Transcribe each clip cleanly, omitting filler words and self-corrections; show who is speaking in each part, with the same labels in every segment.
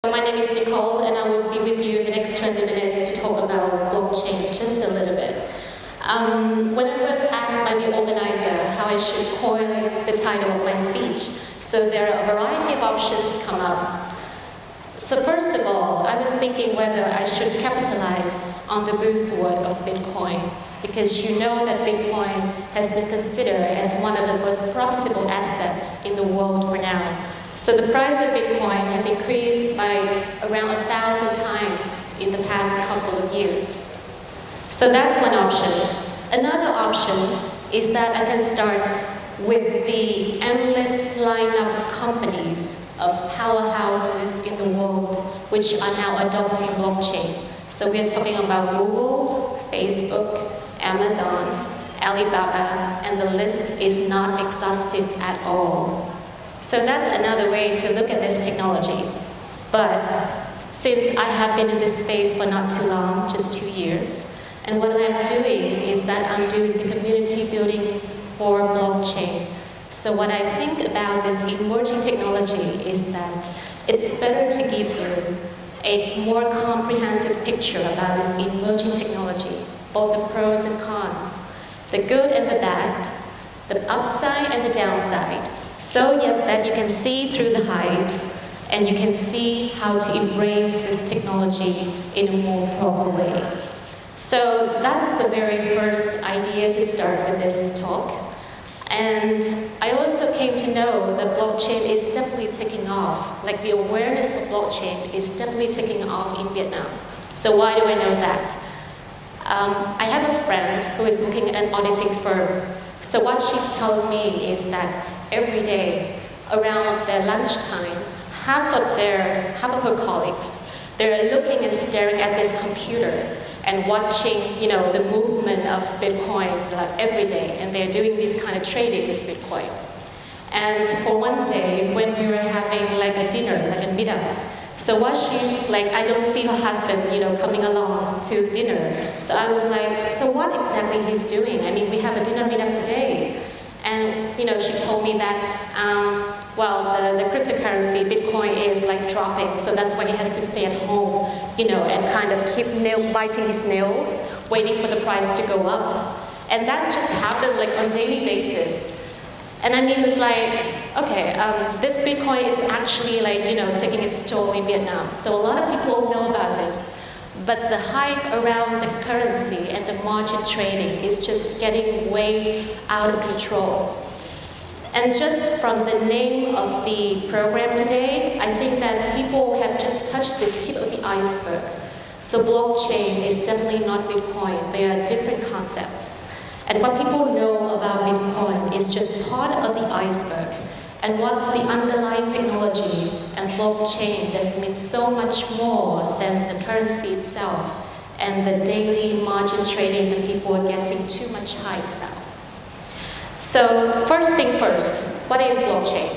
Speaker 1: My name is Nicole, and I will be with you in the next 20 minutes to talk about blockchain just a little bit. When I was asked by the organizer how I should coin the title of my speech, so there are a variety of options come up. So first of all, I was thinking whether I should capitalize on the buzzword of Bitcoin, because you know that Bitcoin has been considered as one of the most profitable assets in the world for now. So the price of Bitcoin has increased by around 1,000 times in the past couple of years. So that's one option. Another option is that I can start with the endless lineup of companies of powerhouses in the world which are now adopting blockchain. So we're talking about Google, Facebook, Amazon, Alibaba, and the list is not exhaustive at all. So that's another way to look at this technology. But since I have been in this space for not too long, just 2 years, and what I'm doing is that I'm doing the community building for blockchain. So what I think about this emerging technology is that it's better to give you a more comprehensive picture about this emerging technology, both the pros and cons, the good and the bad, the upside and the downside, so that you can see through the hypes and you can see how to embrace this technology in a more proper way. So that's the very first idea to start with this talk. And I also came to know that blockchain is definitely taking off. Like the awareness for blockchain is definitely taking off in Vietnam. So why do I know that? I have a friend who is working at an auditing firm. So what she's telling me is that every day around their lunchtime, half of her colleagues, they're looking and staring at this computer and watching, the movement of Bitcoin every day, and they're doing this kind of trading with Bitcoin. And for one day, when we were having like a dinner, like a meetup, so what she's like, I don't see her husband, coming along to dinner. So I was like, so what exactly he's doing? I mean, we have a dinner meetup today. And, she told me that, the cryptocurrency, Bitcoin is like dropping. So that's why he has to stay at home, and kind of keep biting his nails, waiting for the price to go up. And that's just happened like on a daily basis. And I mean, it's like, okay, this Bitcoin is actually like, taking its toll in Vietnam. So a lot of people know about this. But the hype around the currency and the margin trading is just getting way out of control. And just from the name of the program today, I think that people have just touched the tip of the iceberg. So blockchain is definitely not Bitcoin. They are different concepts. And what people know about Bitcoin is just part of the iceberg. And what the underlying technology and blockchain does mean so much more than the currency itself and the daily margin trading that people are getting too much hype about. So first thing first, what is blockchain?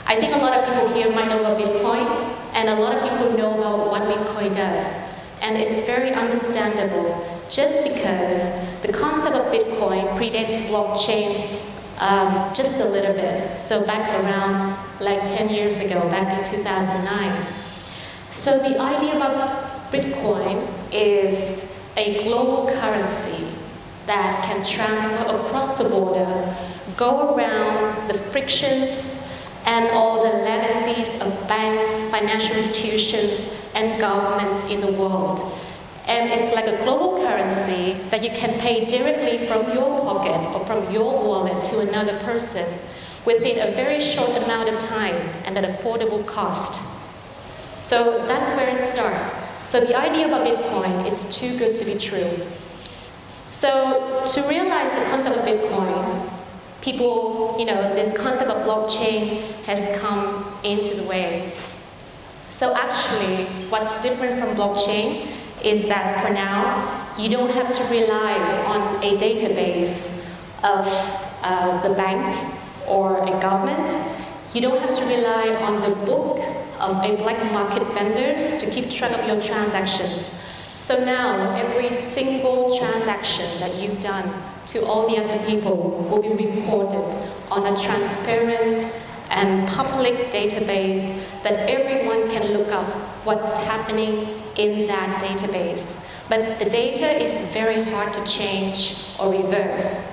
Speaker 1: I think a lot of people here might know about Bitcoin, and a lot of people know about what Bitcoin does. And it's very understandable just because the concept of Bitcoin predates blockchain just a little bit. So back around like 10 years ago, back in 2009. So the idea about Bitcoin is a global currency that can transfer across the border, go around the frictions and all the legacies of banks, financial institutions, and governments in the world. And it's like a global currency that you can pay directly from your pocket or from your wallet to another person within a very short amount of time and at affordable cost. So that's where it starts. So the idea about Bitcoin, it's too good to be true. So to realize the concept of Bitcoin, people, this concept of blockchain has come into the way. So actually, what's different from blockchain is that for now, you don't have to rely on a database of the bank or a government. You don't have to rely on the book of a black market vendors to keep track of your transactions. So now, every single transaction that you've done to all the other people will be recorded on a transparent and public database that everyone can look up what's happening in that database. But the data is very hard to change or reverse.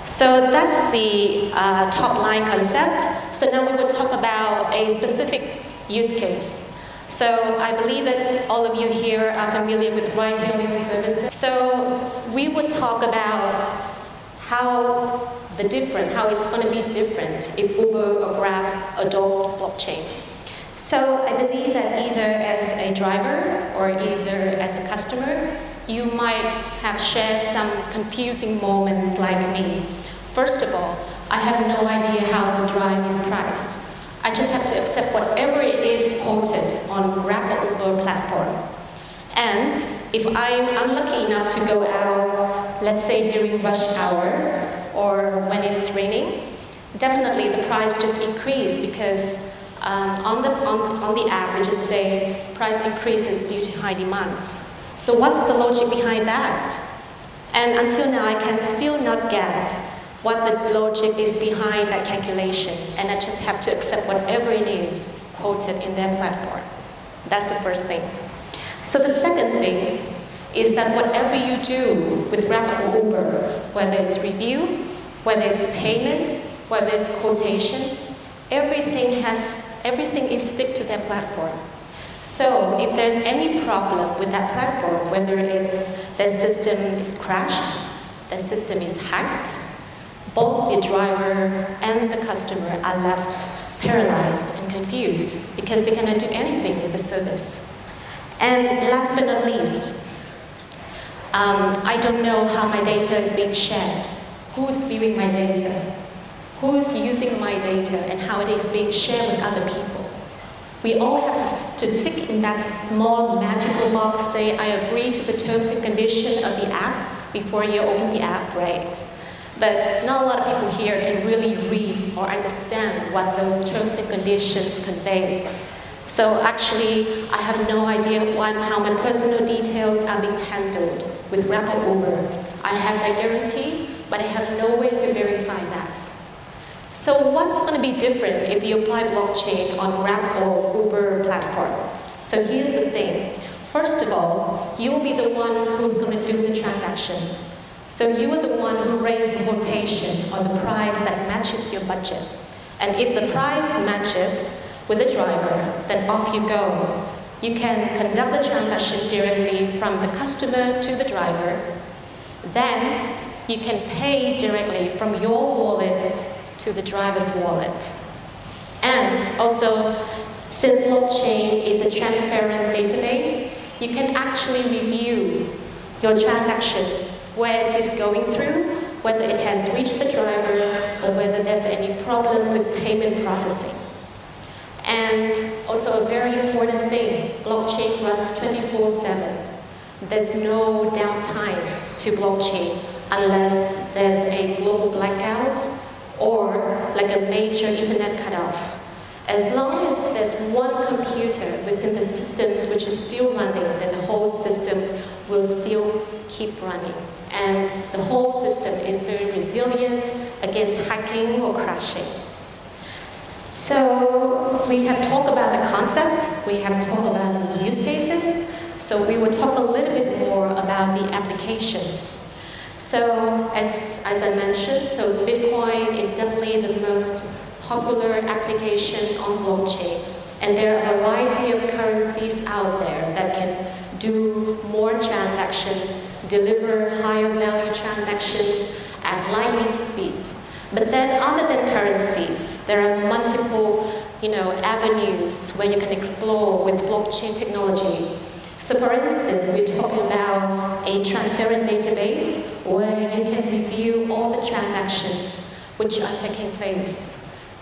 Speaker 1: So that's the top line concept. So now we will talk about a specific use case. So I believe that all of you here are familiar with ride-hailing services. So we would talk about how it's going to be different if Uber or Grab adopts blockchain. So I believe that either as a driver or either as a customer, you might have shared some confusing moments like me. First of all, I have no idea how the drive is priced. I just have to accept whatever it is quoted on Grab or Uber platform. And if I'm unlucky enough to go out, let's say during rush hours or when it's raining, definitely the price just increases because on the app, they just say price increases due to high demands. So what's the logic behind that? And until now, I can still not get what the logic is behind that calculation. And I just have to accept whatever it is quoted in their platform. That's the first thing. So the second thing is that whatever you do with Grab or Uber, whether it's review, whether it's payment, whether it's quotation, everything is stick to their platform. So if there's any problem with that platform, whether it's their system is crashed, the system is hacked, both the driver and the customer are left paralyzed and confused because they cannot do anything with the service. And last but not least, I don't know how my data is being shared, who's viewing my data, who's using my data, and how it is being shared with other people. We all have to tick in that small magical box, say, I agree to the terms and conditions of the app before you open the app, right? But not a lot of people here can really read or understand what those terms and conditions convey. So actually, I have no idea how my personal details are being handled with Grab or Uber. I have the guarantee, but I have no way to verify that. So what's going to be different if you apply blockchain on Grab or Uber platform? So here's the thing. First of all, you'll be the one who's going to do the transaction. So you are the one who raised the quotation or the price that matches your budget. And if the price matches with the driver, then off you go. You can conduct the transaction directly from the customer to the driver. Then you can pay directly from your wallet to the driver's wallet. And also, since blockchain is a transparent database, you can actually review your transaction, where it is going through, whether it has reached the driver, or whether there's any problem with payment processing. And also a very important thing, blockchain runs 24/7. There's no downtime to blockchain unless there's a global blackout or like a major internet cutoff. As long as there's one computer within the system which is still running, then the whole system will still keep running. And the whole system is very resilient against hacking or crashing. So we have talked about the concept, we have talked about the use cases, so we will talk a little bit more about the applications. So as I mentioned, so Bitcoin is definitely the most popular application on blockchain. And there are a variety of currencies out there that can do more transactions, deliver higher value transactions at lightning speed. But then other than currencies, there are multiple avenues where you can explore with blockchain technology. So for instance, we're talking about a transparent database where you can review all the transactions which are taking place,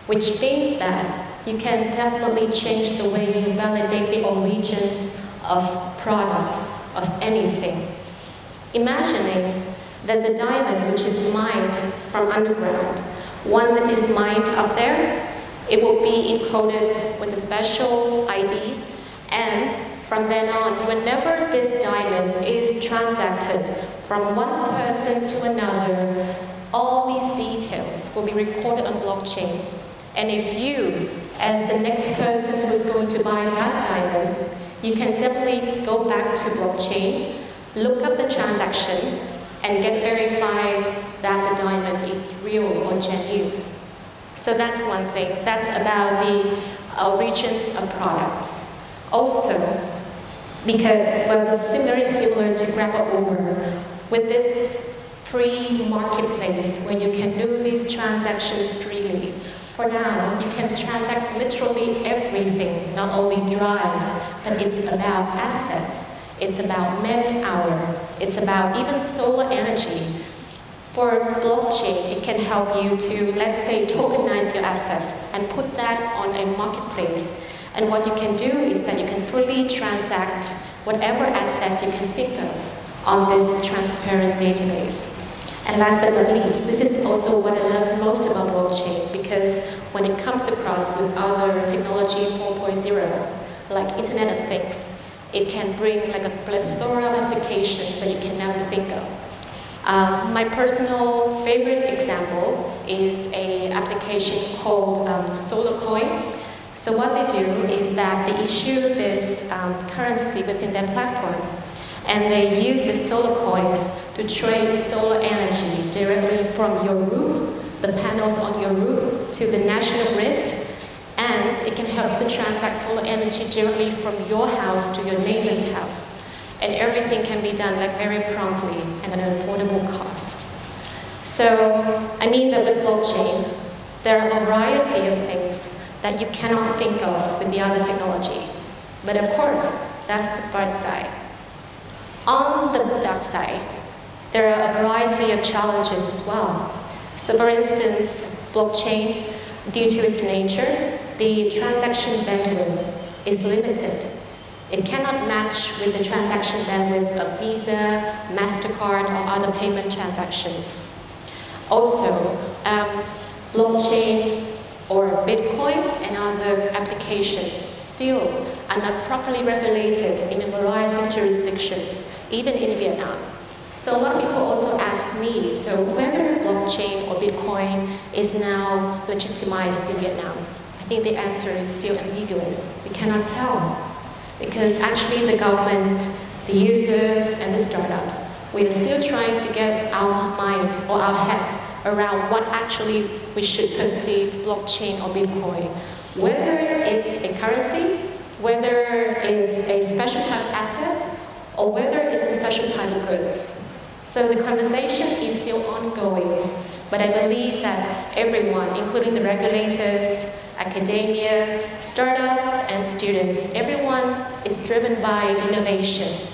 Speaker 1: which means that you can definitely change the way you validate the origins of products, of anything. Imagining there's a diamond which is mined from underground. Once it is mined up there, it will be encoded with a special ID, and from then on, whenever this diamond is transacted from one person to another, all these details will be recorded on blockchain. And if you, as the next person who's going to buy that diamond, you can definitely go back to blockchain, look up the transaction, and get verified that the diamond is real or genuine. So that's one thing. That's about the origins of products. Also, because very similar to Grapple Uber, with this free marketplace where you can do these transactions freely. For now, you can transact literally everything, not only drive, but it's about assets, it's about man-hour, it's about even solar energy. For blockchain, it can help you to, let's say, tokenize your assets and put that on a marketplace. And what you can do is that you can fully transact whatever assets you can think of on this transparent database. And last but not least, this is also what I love most about blockchain, because when it comes across with other technology 4.0, like Internet of Things, it can bring like a plethora of applications that you can never think of. My personal favorite example is an application called Solar Coin. So what they do is that they issue this currency within their platform, and they use the solar coins to trade solar energy directly from your roof, the panels on your roof, to the national grid, and it can help you transact solar energy directly from your house to your neighbor's house. And everything can be done like very promptly and at an affordable cost. So I mean that with blockchain, there are a variety of things that you cannot think of with the other technology. But of course, that's the bright side. On the dark side, there are a variety of challenges as well. So for instance, blockchain, due to its nature, the transaction bandwidth is limited. It cannot match with the transaction bandwidth of Visa, MasterCard, or other payment transactions. Also, blockchain or Bitcoin and other applications still are not properly regulated in a variety of jurisdictions, even in Vietnam. So a lot of people also ask me, so whether blockchain or Bitcoin is now legitimized in Vietnam? I think the answer is still ambiguous. We cannot tell. Because actually the government, the users, and the startups, we are still trying to get our mind or our head around what actually we should perceive blockchain or Bitcoin. Whether it's a currency, whether it's a special type of asset, or whether it's a special type of goods. So the conversation is still ongoing, but I believe that everyone, including the regulators, academia, startups, and students, everyone is driven by innovation.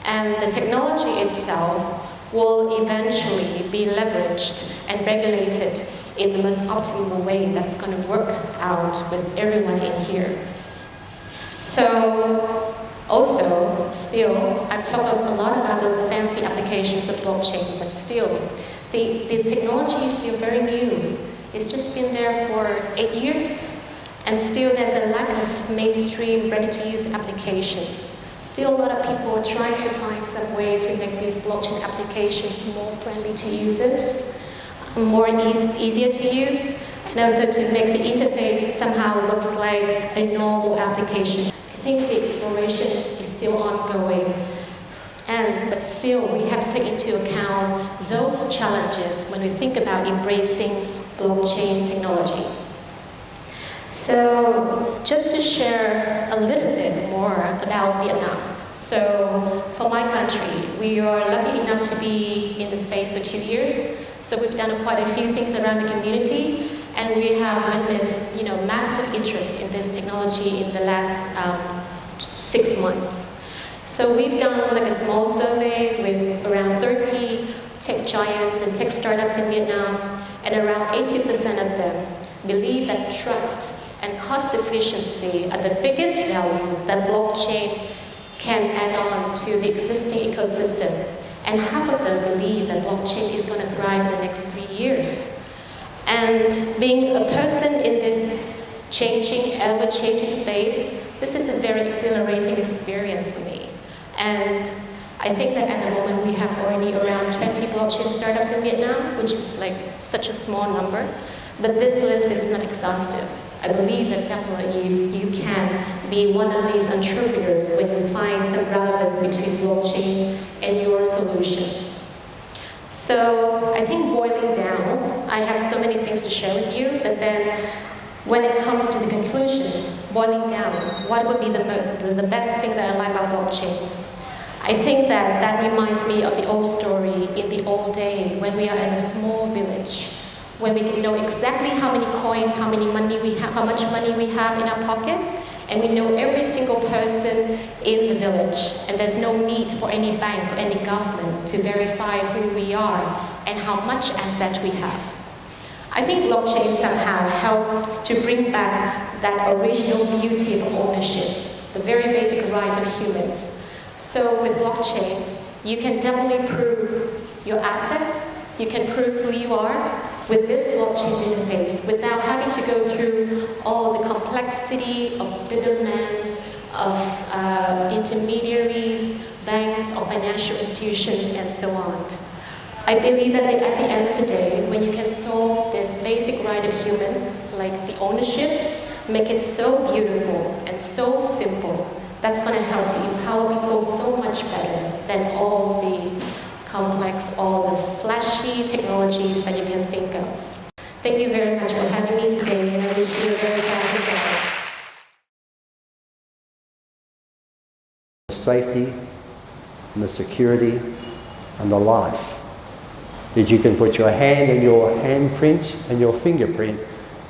Speaker 1: And the technology itself will eventually be leveraged and regulated in the most optimal way that's going to work out with everyone in here. So, also, still, I've talked a lot about those fancy applications of blockchain, but still, the technology is still very new. It's just been there for 8 years, and still there's a lack of mainstream, ready-to-use applications. Still a lot of people are trying to find some way to make these blockchain applications more friendly to users, more easier to use, and also to make the interface somehow looks like a normal application. I think the exploration is still ongoing, but still we have to take into account those challenges when we think about embracing blockchain technology. So just to share a little bit more about Vietnam. So for my country, we are lucky enough to be in the space for 2 years. So we've done quite a few things around the community, and we have witnessed, massive interest in this technology in the last 6 months. So we've done like a small survey with around 30 tech giants and tech startups in Vietnam, and around 80% of them believe that trust and cost efficiency are the biggest value that blockchain can add on to the existing ecosystem. And half of them believe that blockchain is going to thrive in the next 3 years. And being a person in this changing, ever-changing space, this is a very exhilarating experience for me. And I think that at the moment we have already around 20 blockchain startups in Vietnam, which is like such a small number. But this list is not exhaustive. I believe that definitely you can be one of these entrepreneurs when you find some relevance between blockchain and your solutions. So I think boiling down, I have so many things to share with you, but then when it comes to the conclusion, boiling down, what would be the best thing that I like about blockchain? I think that reminds me of the old story in the old day when we are in a small village, when we can know exactly how many coins, how much money we have in our pocket, and we know every single person in the village, and there's no need for any bank or any government to verify who we are and how much asset we have. I think blockchain somehow helps to bring back that original beauty of ownership, the very basic right of humans. So with blockchain, you can definitely prove your assets, you can prove who you are with this blockchain database without having to go through all the complexity of middlemen, of intermediaries, banks, or financial institutions, and so on. I believe that at the end of the day, when you can solve this basic right of human, like the ownership, make it so beautiful and so simple, that's going to help to empower people so much better than all the complex, all the flashy technologies that you can think of. Thank you very much for having me today, and I wish you a very happy day.
Speaker 2: The safety and the security and the life that you can put your hand and your handprints and your fingerprint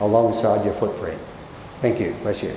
Speaker 2: alongside your footprint. Thank you. Bless you.